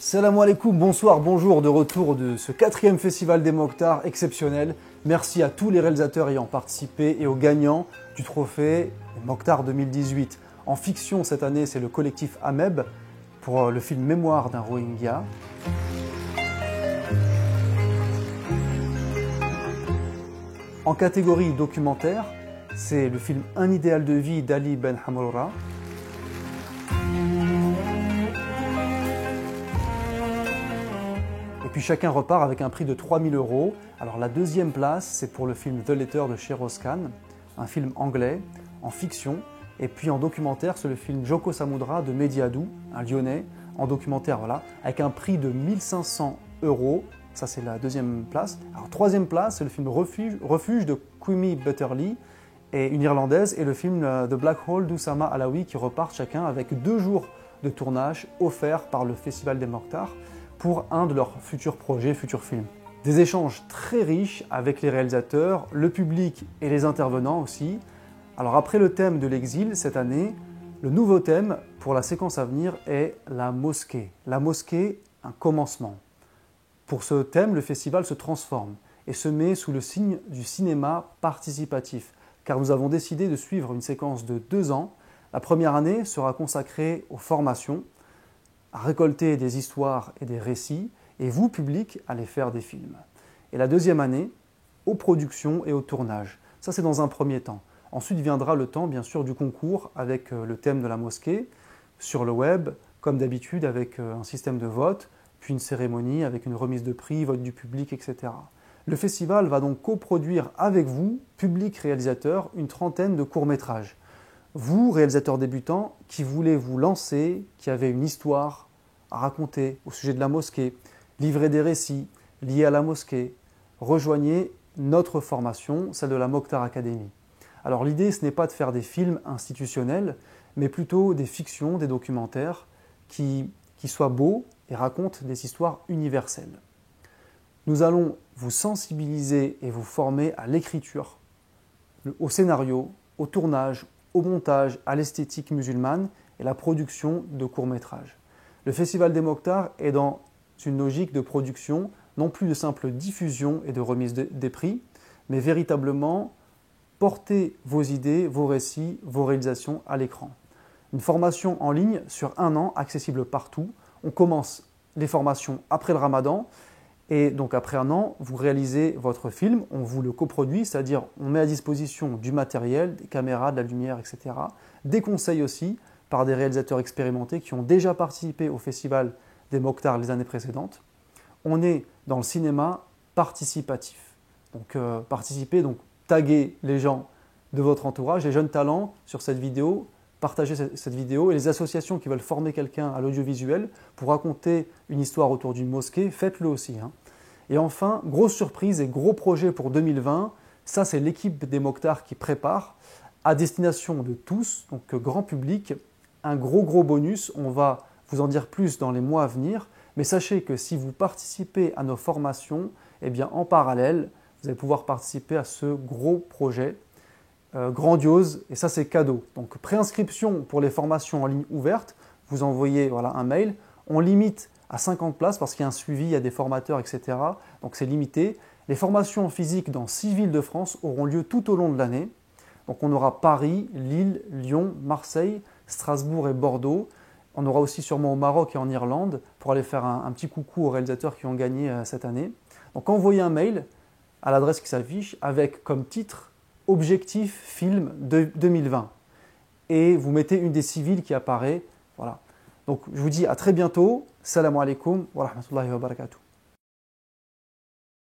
Salam alaikum, bonsoir, bonjour, de retour de ce 4e festival des Mokhtar exceptionnel. Merci à tous les réalisateurs ayant participé et aux gagnants du trophée Mokhtar 2018. En fiction cette année, c'est le collectif Ameb pour le film Mémoire d'un Rohingya. En catégorie documentaire, c'est le film Un idéal de vie d'Ali Ben Hamoura. Et puis chacun repart avec un prix de 3 000 €. Alors la deuxième place, c'est pour le film The Letter de Sheroz Khan, un film anglais, en fiction. Et puis en documentaire, c'est le film Joko Samudra de Mehdi Hadou, un Lyonnais, en documentaire, voilà, avec un prix de 1 500 €. Ça, c'est la deuxième place. Alors troisième place, c'est le film Refuge de Kwame Butterly, et une Irlandaise, et le film The Black Hole d'Oussama Alaoui, qui repartent chacun avec 2 jours de tournage offerts par le Festival des Mokhtar pour un de leurs futurs projets, futurs films. Des échanges très riches avec les réalisateurs, le public et les intervenants aussi. Alors après le thème de l'exil, cette année, le nouveau thème pour la séquence à venir est la mosquée. La mosquée, un commencement. Pour ce thème, le festival se transforme et se met sous le signe du cinéma participatif, car nous avons décidé de suivre une séquence de 2 ans. La première année sera consacrée aux formations, à récolter des histoires et des récits, et vous, public, allez faire des films. Et la deuxième année, aux productions et au tournage. Ça, c'est dans un premier temps. Ensuite viendra le temps, bien sûr, du concours avec le thème de la mosquée, sur le web, comme d'habitude, avec un système de vote, puis une cérémonie avec une remise de prix, vote du public, etc. Le festival va donc coproduire avec vous, public réalisateur, une trentaine de courts-métrages. Vous, réalisateurs débutants, qui voulez vous lancer, qui avez une histoire à raconter au sujet de la mosquée, livrer des récits liés à la mosquée, rejoignez notre formation, celle de la Mokhtar Academy. Alors l'idée, ce n'est pas de faire des films institutionnels, mais plutôt des fictions, des documentaires qui soient beaux et racontent des histoires universelles. Nous allons vous sensibiliser et vous former à l'écriture, au scénario, au tournage, au montage, à l'esthétique musulmane et la production de courts-métrages. Le Festival des Mokhtar est dans une logique de production, non plus de simple diffusion et de remise des prix, mais véritablement porter vos idées, vos récits, vos réalisations à l'écran. Une formation en ligne sur 1 an, accessible partout. On commence les formations après le Ramadan, et donc après 1 an, vous réalisez votre film, on vous le coproduit, c'est-à-dire on met à disposition du matériel, des caméras, de la lumière, etc. Des conseils aussi par des réalisateurs expérimentés qui ont déjà participé au Festival des Mokhtar les années précédentes. On est dans le cinéma participatif. Donc participer, donc taguer les gens de votre entourage, les jeunes talents sur cette vidéo, partagez cette vidéo, et les associations qui veulent former quelqu'un à l'audiovisuel pour raconter une histoire autour d'une mosquée, faites-le aussi. Et enfin, grosse surprise et gros projet pour 2020, ça c'est l'équipe des Mokhtar qui prépare à destination de tous, donc grand public, un gros bonus. On va vous en dire plus dans les mois à venir, mais sachez que si vous participez à nos formations, eh bien en parallèle, vous allez pouvoir participer à ce gros projet grandiose, et ça c'est cadeau. Donc préinscription pour les formations en ligne ouvertes, vous envoyez un mail, on limite à 50 places parce qu'il y a un suivi, il y a des formateurs, etc. Donc c'est limité. Les formations en physique dans 6 villes de France auront lieu tout au long de l'année. Donc on aura Paris, Lille, Lyon, Marseille, Strasbourg et Bordeaux. On aura aussi sûrement au Maroc et en Irlande pour aller faire un petit coucou aux réalisateurs qui ont gagné cette année. Donc envoyez un mail à l'adresse qui s'affiche avec comme titre Objectif film de 2020, et vous mettez une des 6 villes qui apparaît. Voilà. Donc je vous dis à très bientôt. Salam alaikum wa rahmatullahi wa barakatuh.